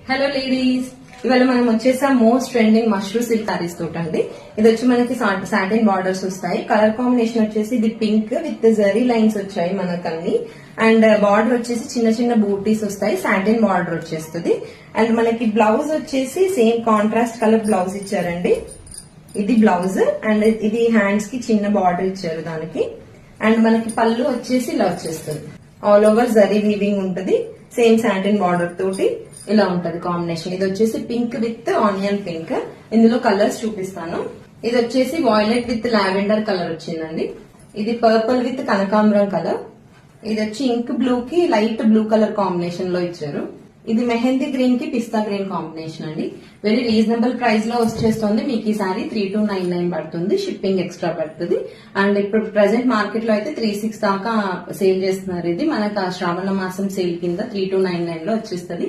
Hello ladies, ఇవాళ మనం వచ్చేసా most trending mushroom silk saris తోట అండి. ఇది వచ్చి మనకి సాటిన్ బార్డర్స్ వస్తాయి. కలర్ కాంబినేషన్ వచ్చేసి ఇది పింక్ విత్ జరీ లైన్స్ వచ్చాయి మనకన్ని. అండ్ బార్డర్ వచ్చేసి చిన్న చిన్న బూటీస్ వస్తాయి. సాటిన్ బార్డర్ వచ్చేస్తుంది. అండ్ మనకి బ్లౌజ్ వచ్చేసి సేమ్ కాంట్రాస్ట్ కలర్ బ్లౌజ్ ఇచ్చారండి. ఇది బ్లౌజ్ అండ్ ఇది హ్యాండ్స్ కి చిన్న బార్డర్ ఇచ్చారు దానికి. అండ్ మనకి పళ్ళు వచ్చేసి ఇలా వచ్చేస్తుంది. ఆల్ ఓవర్ జరీ వీవింగ్ ఉంటుంది. సేమ్ సాటిన్ బార్డర్ తోటి ఇలా ఉంటది కాంబినేషన్. ఇది వచ్చేసి పింక్ విత్ ఆనియన్ పింక్. ఇందులో కలర్స్ చూపిస్తాను. ఇది వచ్చేసి వాయిలెట్ విత్ లావెండర్ కలర్ వచ్చిందండి. ఇది పర్పుల్ విత్ కనకాంబరం కలర్. ఇది వచ్చి ఇంక్ బ్లూ కి లైట్ బ్లూ కలర్ కాంబినేషన్ లో ఇచ్చారు. ఇది మెహందీ గ్రీన్ కి పిస్తా గ్రీన్ కాంబినేషన్ అండి. వెరీ రీజనబుల్ ప్రైస్ లో వచ్చేస్తుంది. మీకు ఈ సారీ 3299 పడుతుంది. షిప్పింగ్ ఎక్స్ట్రా పడుతుంది. అండ్ ఇప్పుడు ప్రెసెంట్ మార్కెట్ లో అయితే 36 దాకా సేల్ చేస్తున్నారు. ఇది మనకు శ్రావణ మాసం సేల్ కింద 3299 లో వచ్చేస్తుంది.